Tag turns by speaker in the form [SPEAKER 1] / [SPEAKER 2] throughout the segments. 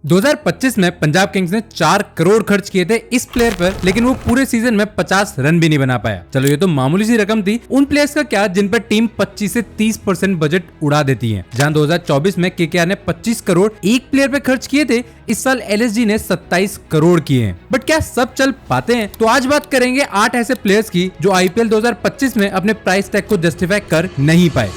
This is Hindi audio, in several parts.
[SPEAKER 1] 2025 में पंजाब किंग्स ने 4 करोड़ खर्च किए थे इस प्लेयर पर, लेकिन वो पूरे सीजन में 50 रन भी नहीं बना पाया। चलो ये तो मामूली सी रकम थी, उन प्लेयर्स का क्या जिन पर टीम 25 से 30% बजट उड़ा देती है। जहां 2024 में केकेआर ने 25 करोड़ एक प्लेयर पे खर्च किए थे, इस साल एलएसजी ने 27 करोड़ किए हैं। बट क्या सब चल पाते हैं? तो आज बात करेंगे 8 ऐसे प्लेयर्स की जो आईपीएल 2025 में अपने प्राइस टैग को जस्टिफाई कर नहीं पाए।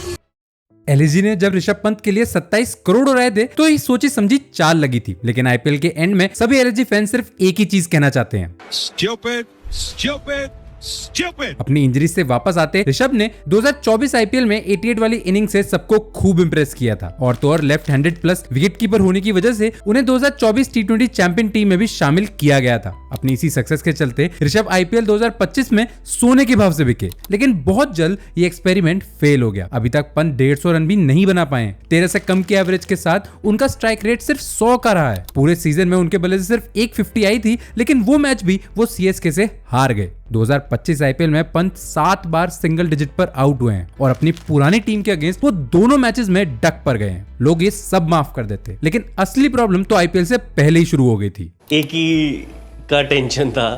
[SPEAKER 1] एलएसजी ने जब ऋषभ पंत के लिए 27 करोड़ उड़ाए थे तो ये सोची समझी चाल लगी थी, लेकिन आईपीएल के एंड में सभी एलएसजी फैंस सिर्फ एक ही चीज कहना चाहते हैं,
[SPEAKER 2] Stupid, stupid, stupid.
[SPEAKER 1] अपनी इंजरी से वापस आते ऋषभ ने 2024 आईपीएल में 88 वाली इनिंग से सबको खूब इंप्रेस किया था, और तो और left handed plus wicket keeper होने की वजह से उन्हें 2024 टी20 चैंपियन टीम में भी शामिल किया गया था। अपनी इसी सक्सेस के चलते ऋषभ आईपीएल 2025 में सोने के भाव से बिके, लेकिन बहुत जल्द ये एक्सपेरिमेंट फेल हो गया। अभी तक पंत 150 रन भी नहीं बना पाए। 13 से कम के एवरेज के साथ उनका स्ट्राइक रेट सिर्फ 100 का रहा है। पूरे सीजन में उनके बल्ले से सिर्फ एक 50 आई थी, लेकिन वो मैच भी वो सीएसके से हार गए। 2025 आईपीएल में पंत 7 बार सिंगल डिजिट पर आउट हुए हैं और अपनी पुरानी टीम के अगेंस्ट वो दोनों मैचेस में डक पर गए हैं। लोग ये सब माफ कर देते, लेकिन असली प्रॉब्लम तो आईपीएल से पहले ही शुरू हो गई थी।
[SPEAKER 3] एक ही का टेंशन था,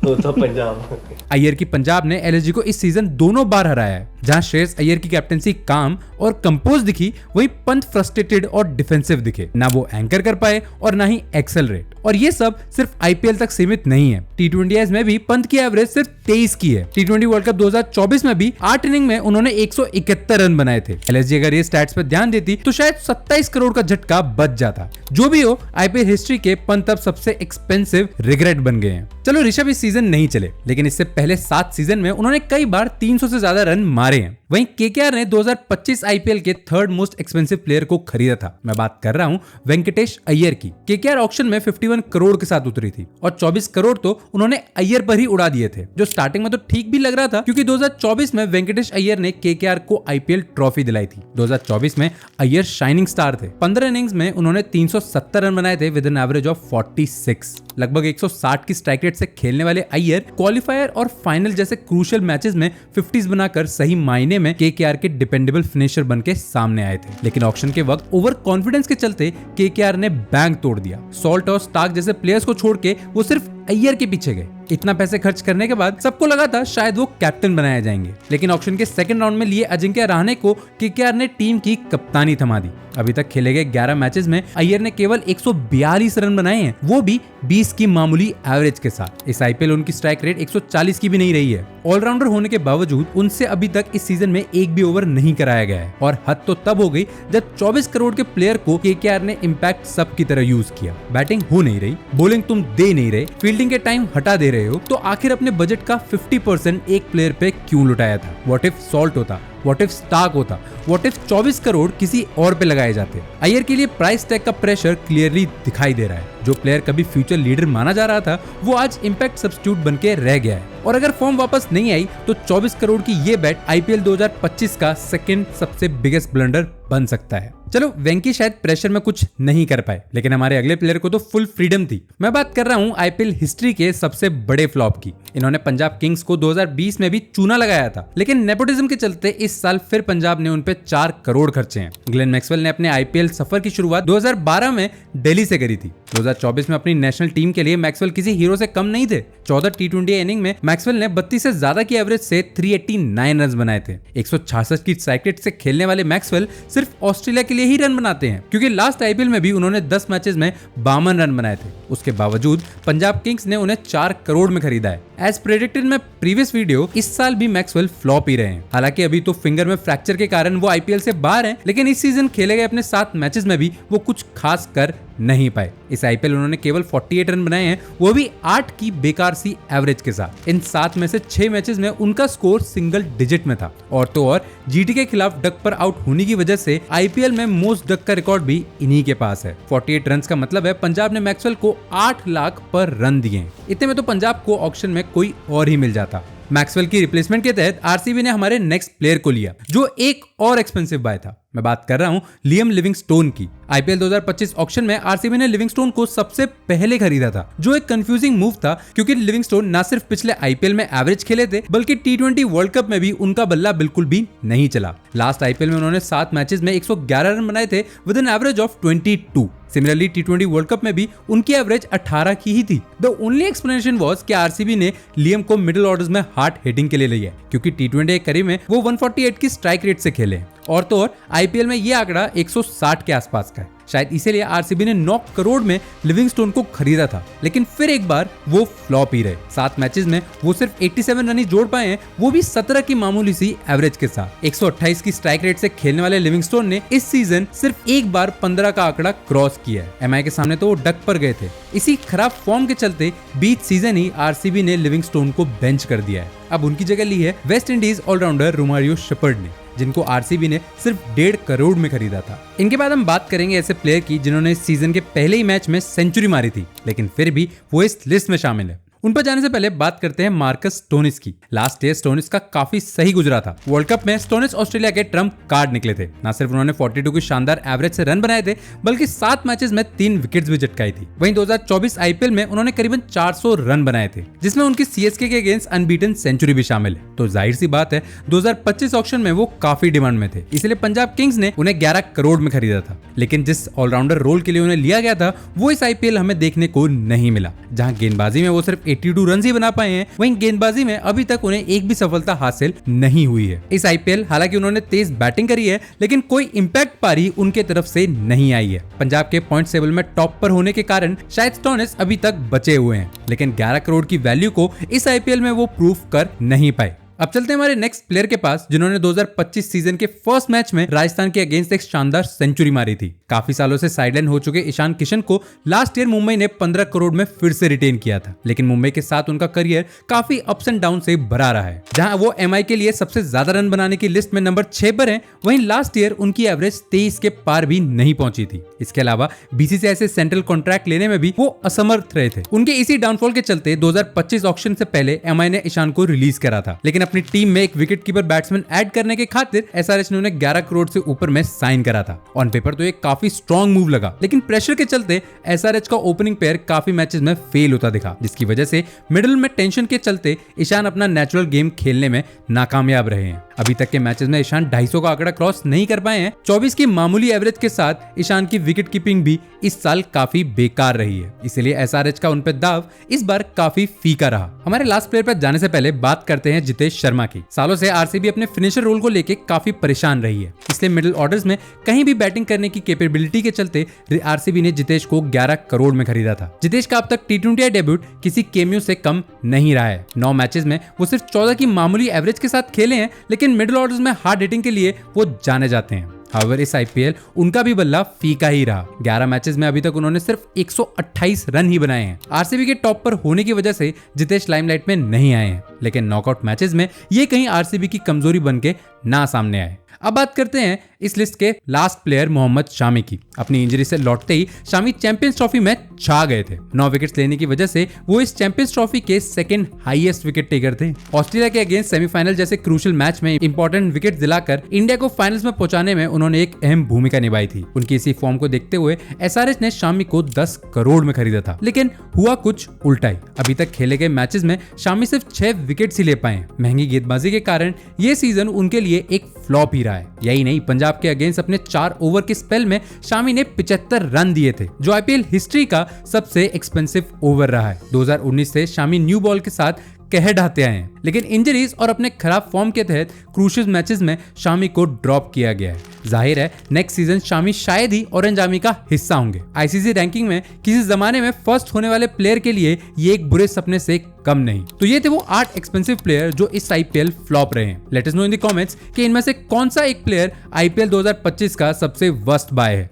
[SPEAKER 3] वो तो पंजाब।
[SPEAKER 1] अय्यर की पंजाब ने एलएसजी को इस सीजन दोनों बार हराया है। जहां श्रेयस अय्यर की कैप्टेंसी काम और कंपोज दिखी, वहीं पंत फ्रस्ट्रेटेड और डिफेंसिव दिखे। ना वो एंकर कर पाए और ना ही एक्सेलरेट। और ये सब सिर्फ आईपीएल तक सीमित नहीं है। टी20 में भी पंत की एवरेज सिर्फ 23 की है। टी20 वर्ल्ड कप 2024 में भी 8 इनिंग में उन्होंने 171 रन बनाए थे। एलएसजी अगर ये स्टैट्स पर ध्यान देती तो शायद 27 करोड़ का झटका बच जाता। जो भी हो, आईपीएल हिस्ट्री के पंत अब सबसे एक्सपेंसिव रिग्रेट बन गए हैं। चलो ऋषभ इस सीजन नहीं चले, लेकिन इससे पहले 7 सीजन में उन्होंने कई बार 300 से ज्यादा रन मारे हैं। वहीं केकेआर ने 2025 आईपीएल के थर्ड मोस्ट एक्सपेंसिव प्लेयर को खरीदा था। मैं बात कर रहा हूं वेंकटेश अय्यर की। केकेआर ऑक्शन में 51 करोड़ के साथ उतरी थी और 24 करोड़ तो उन्होंने अय्यर पर ही उड़ा दिए थे, जो स्टार्टिंग में तो ठीक भी लग रहा था, क्योंकि 2024 में वेंकटेश अय्यर ने केकेआर को आईपीएल ट्रॉफी दिलाई थी। 2024 में अय्यर शाइनिंग स्टार थे। 15 इनिंग्स में उन्होंने 370 रन बनाए थे विद एन एवरेज ऑफ 46। लगभग 160 की स्ट्राइक रेट से खेलने वाले अय्यर क्वालिफायर और फाइनल जैसे क्रूशियल मैचेस में 50s बनाकर सही मायने में केकेआर के डिपेंडेबल फिनिशर बन के सामने आए थे। लेकिन ऑक्शन के वक्त ओवर कॉन्फिडेंस के चलते केकेआर ने बैंक तोड़ दिया। सॉल्ट और स्टार्क जैसे प्लेयर्स को छोड़ के वो सिर्फ अय्यर के पीछे गए। इतना पैसे खर्च करने के बाद सबको लगा था शायद वो कैप्टन बनाए जाएंगे, लेकिन ऑक्शन के सेकंड राउंड में लिए अजिंक्य रहाणे को केकेआर ने टीम की कप्तानी थमा दी। अभी तक खेले गए 11 मैचेस में अय्यर ने केवल 142 रन बनाए हैं, वो भी 20 की मामूली एवरेज के साथ। इस आईपीएल उनकी स्ट्राइक रेट 140 की भी नहीं रही है। ऑलराउंडर होने के बावजूद उनसे अभी तक इस सीजन में एक भी ओवर नहीं कराया गया है, और हद तो तब हो गई जब 24 करोड़ के प्लेयर को केकेआर ने इम्पैक्ट सब की तरह यूज किया। बैटिंग हो नहीं रही, बॉलिंग तुम दे नहीं रहे, फील्डिंग के टाइम हटा दे रहे हो, तो आखिर अपने बजट का 50% एक प्लेयर पे क्यों लुटाया था? व्हाट इफ सॉल्ट होता, व्हाट इफ स्टार्क होता, व्हाट इफ 24 करोड़ किसी और पे लगाए जाते? अय्यर के लिए प्राइस टैग का प्रेशर क्लियरली दिखाई दे रहा है। जो प्लेयर कभी फ्यूचर लीडर माना जा रहा था, वो आज इम्पैक्ट सब्स्टिट्यूट बन के रह गया है। और अगर फॉर्म वापस नहीं आई तो 24 करोड़ की ये बेट आईपीएल 2025 का सेकंड सबसे बिगेस्ट ब्लंडर बन सकता है। चलो वेंकी शायद प्रेशर में कुछ नहीं कर पाए, लेकिन हमारे अगले प्लेयर को तो फुल फ्रीडम थी। मैं बात कर रहा हूं आईपीएल हिस्ट्री के सबसे बड़े फ्लॉप की। इन्होंने पंजाब किंग्स को 2020 में भी चूना लगाया था, लेकिन नेपोटिज्म के चलते इस साल फिर पंजाब ने उन पे 4 करोड़ खर्चे हैं। ग्लेन मैक्सवेल ने अपने आईपीएल सफर की शुरुआत 2012 में दिल्ली से करी थी। 2024 में अपनी नेशनल टीम के लिए मैक्सवेल किसी हीरो से कम नहीं थे। 14 टी20 इनिंग में मैक्सवेल ने 32 से ज्यादा की एवरेज से 389 रन बनाए थे। 166 की स्ट्राइक रेट से खेलने वाले मैक्सवेल सिर्फ ऑस्ट्रेलिया के लिए ही रन बनाते हैं, क्योंकि लास्ट आईपीएल में भी उन्होंने 10 मैचेस में 52 रन बनाए थे। उसके बावजूद पंजाब किंग्स ने उन्हें 4 करोड़ में खरीदा है। एज प्रेडिक्टेड में प्रीवियस वीडियो, इस साल भी मैक्सवेल फ्लॉप ही रहे हैं। हालांकि अभी तो फिंगर में फ्रैक्चर के कारण वो आईपीएल से बाहर हैं, लेकिन इस सीजन खेले गए अपने 7 मैचेस में भी वो कुछ खास कर नहीं पाए। इस आईपीएल उन्होंने केवल 48 रन बनाए हैं, वो भी 8 की बेकार सी एवरेज के साथ। इन 7 में से 6 मैचेस में उनका स्कोर सिंगल डिजिट में था, और तो और जीटी के खिलाफ डक पर आउट होने की वजह से आईपीएल में मोस्ट डक का रिकॉर्ड भी इन्हीं के पास है। 48 रन का मतलब है पंजाब ने मैक्सवेल को 8 लाख पर रन दिए। इतने में तो पंजाब को ऑक्शन में कोई और ही मिल जाता। मैक्सवेल की रिप्लेसमेंट के तहत आरसीबी ने हमारे नेक्स्ट प्लेयर को लिया, जो एक और एक्सपेंसिव बाय था। मैं बात कर रहा हूं लियम लिविंगस्टोन की। आईपीएल 2025 ऑक्शन में आरसीबी ने लिविंगस्टोन को सबसे पहले खरीदा था, जो एक कंफ्यूजिंग मूव था क्योंकि लिविंगस्टोन न सिर्फ पिछले आईपीएल में एवरेज खेले थे बल्कि टी20 वर्ल्ड कप में भी उनका बल्ला बिल्कुल भी नहीं चला। लास्ट आईपीएल में उन्होंने 7 मैचेस में 111 रन बनाए थे with an average of 22। Similarly T20 world cup में भी उनकी एवरेज 18 की ही थी। द ओनली एक्सप्लेनेशन वाज कि आरसीबी ने लियम को मिडिल ऑर्डर्स में हार्ड हिटिंग के लिए लिया है क्योंकि टी20 करीब में वो 148 की स्ट्राइक रेट से खेले, और तो और आईपीएल में ये आंकड़ा 160 के आसपास का है। शायद इसीलिए आरसीबी ने 9 करोड़ में लिविंगस्टोन को खरीदा था, लेकिन फिर एक बार वो फ्लॉप ही रहे। 7 मैचेस में वो सिर्फ 87 रन ही जोड़ पाए हैं, वो भी 17 की मामूली सी एवरेज के साथ। 128 की स्ट्राइक रेट से खेलने वाले लिविंगस्टोन ने इस सीजन सिर्फ एक बार 15 का आंकड़ा क्रॉस किया है। एमआई के सामने तो वो डक पर गए थे। इसी खराब फॉर्म के चलते बीच सीजन ही आरसीबी ने लिविंगस्टोन को बेंच कर दिया है। अब उनकी जगह ली है West Indies allrounder Romario Shepherd ने, जिनको आरसीबी ने सिर्फ 1.5 करोड़ में खरीदा था। इनके बाद हम बात करेंगे ऐसे प्लेयर की जिन्होंने इस सीजन के पहले ही मैच में सेंचुरी मारी थी, लेकिन फिर भी वो इस लिस्ट में शामिल है। उन पर जाने से पहले बात करते हैं मार्कस स्टोनिस की। लास्ट ईयर स्टोनिस का काफी सही गुजरा था। वर्ल्ड कप में स्टोनिस ऑस्ट्रेलिया के ट्रम्प कार्ड निकले थे। न सिर्फ उन्होंने 42 की शानदार एवरेज से रन बनाए थे बल्कि 7 मैचेस में 3 विकेट्स भी झटकाई थी। वहीं 2024 आईपीएल में उन्होंने करीबन 400 रन बनाए थे, जिसमें उनकी सीएसके के अगेंस्ट अनबीटन सेंचुरी भी शामिल है। तो जाहिर सी बात है 2025 ऑक्शन में वो काफी डिमांड में थे, इसलिए पंजाब किंग्स ने उन्हें 11 करोड़ में खरीदा था। लेकिन जिस ऑलराउंडर रोल के लिए उन्हें लिया गया था वो इस आईपीएल हमें देखने को नहीं मिला। जहां गेंदबाजी में वो सिर्फ 82 रन ही बना पाए हैं, वहीं गेंदबाजी में अभी तक उन्हें एक भी सफलता हासिल नहीं हुई है। इस आईपीएल हालांकि उन्होंने तेज बैटिंग करी है, लेकिन कोई इंपैक्ट पारी उनके तरफ से नहीं आई है। पंजाब के पॉइंट टेबल में टॉप पर होने के कारण शायद स्टोनिस अभी तक बचे हुए हैं, लेकिन 11 करोड़ की वैल्यू को इस आईपीएल में वो प्रूफ कर नहीं पाए। अब चलते हैं हमारे नेक्स्ट प्लेयर के पास, जिन्होंने 2025 सीजन के फर्स्ट मैच में राजस्थान के अगेंस्ट एक शानदार सेंचुरी मारी थी। काफी सालों से साइडलाइन हो चुके ईशान किशन को लास्ट ईयर मुंबई ने 15 करोड़ में फिर से रिटेन किया था, लेकिन मुंबई के साथ उनका करियर काफी अप्स एंड डाउन से भरा रहा है। जहां वो एमआई के लिए सबसे ज्यादा रन बनाने की लिस्ट में नंबर 6 पर है, वहीं लास्ट ईयर उनकी एवरेज 23 के पार भी नहीं पहुंची थी। इसके अलावा बीसीसीआई से सेंट्रल कॉन्ट्रैक्ट लेने में भी वो असमर्थ रहे थे। उनके इसी डाउनफॉल के चलते 2025 ऑक्शन से पहले एमआई ने ईशान को रिलीज करा था, लेकिन अपनी टीम में एक विकेट कीपर बैट्समैन ऐड करने के खातिर एसआरएच ने उन्हें 11 करोड़ से ऊपर में साइन करा था। ऑन पेपर तो एक काफी स्ट्रॉन्ग मूव लगा, लेकिन प्रेशर के चलते एसआरएच का ओपनिंग पेयर काफी मैचेस में फेल होता दिखा, जिसकी वजह से मिडिल में टेंशन के चलते ईशान अपना नेचुरल गेम खेलने में नाकामयाब रहे हैं। अभी तक के मैचेस में ईशान 250 का आंकड़ा क्रॉस नहीं कर पाए हैं। 24 की मामूली एवरेज के साथ ईशान की विकेट कीपिंग भी इस साल काफी बेकार रही है, इसलिए एसआरएच का उन पर दाव इस बार काफी फीका रहा। हमारे लास्ट प्लेयर पर जाने से पहले बात करते हैं जितेश शर्मा की। सालों से आरसीबी अपने फिनिशर रोल को लेकर काफी परेशान रही है, इसलिए मिडिल ऑर्डर्स में कहीं भी बैटिंग करने की कैपेबिलिटी के चलते आरसीबी ने जितेश को 11 करोड़ में खरीदा था। जितेश का अब तक टी20 डेब्यूट किसी केमियो से कम नहीं रहा है। 9 मैचेस में वो सिर्फ 14 की मामूली एवरेज के साथ खेले हैं, लेकिन मिडिल ऑर्डर्स में हार्ड हिटिंग के लिए वो जाने जाते हैं। हाउएवर इस आईपीएल उनका भी बल्ला फीका ही रहा। 11 मैचेस में अभी तक उन्होंने सिर्फ 128 रन ही बनाए हैं। आरसीबी के टॉप पर होने की वजह से जितेश लाइमलाइट में नहीं आए हैं, लेकिन नॉकआउट मैचेस में ये कहीं आरसीबी की कमजोरी बनके ना सामने आए। अब बात करते हैं इस लिस्ट के लास्ट प्लेयर मोहम्मद शामी की। अपनी इंजरी से लौटते ही शामी चैंपियंस ट्रॉफी में छा गए थे। 9 विकेट्स लेने की वजह से वो इस चैंपियंस ट्रॉफी के सेकंड हाईएस्ट विकेट टेकर थे। ऑस्ट्रेलिया के अगेंस्ट सेमीफाइनल जैसे क्रूशियल मैच में इंपॉर्टेंट विकेट दिलाकर इंडिया को फाइनल्स में पहुंचाने में उन्होंने एक अहम भूमिका निभाई थी। उनकी इसी फॉर्म को देखते हुए एसआरएच ने शामी को 10 करोड़ में खरीदा था, लेकिन हुआ कुछ उल्टा ही। अभी तक खेले गए मैचेस में शामी सिर्फ 6 विकेट्स ही ले पाए। महंगी गेंदबाजी के कारण ये सीजन उनके लिए एक फ्लॉप ही रहा है। यही नहीं, पंजाब के अगेंस्ट अपने 4 ओवर के स्पेल में शामी ने 75 रन दिए थे, जो आईपीएल हिस्ट्री का सबसे एक्सपेंसिव ओवर रहा है। 2019 से शामी न्यू बॉल के साथ कह ढाते आए हैं, लेकिन इंजरीज और अपने खराब फॉर्म के तहत क्रूशियल मैचेस में शामी को ड्रॉप किया गया है। जाहिर है नेक्स्ट सीजन शामी शायद ही ऑरेंज आर्मी का हिस्सा होंगे। आईसीसी रैंकिंग में किसी जमाने में फर्स्ट होने वाले प्लेयर के लिए ये एक बुरे सपने से कम नहीं। तो ये थे वो 8 एक्सपेंसिव प्लेयर जो इस आईपीएल फ्लॉप रहे हैं। Let us know in the comments कि इनमें से कौन सा एक प्लेयर आईपीएल 2025 का सबसे वर्स्ट बाय है।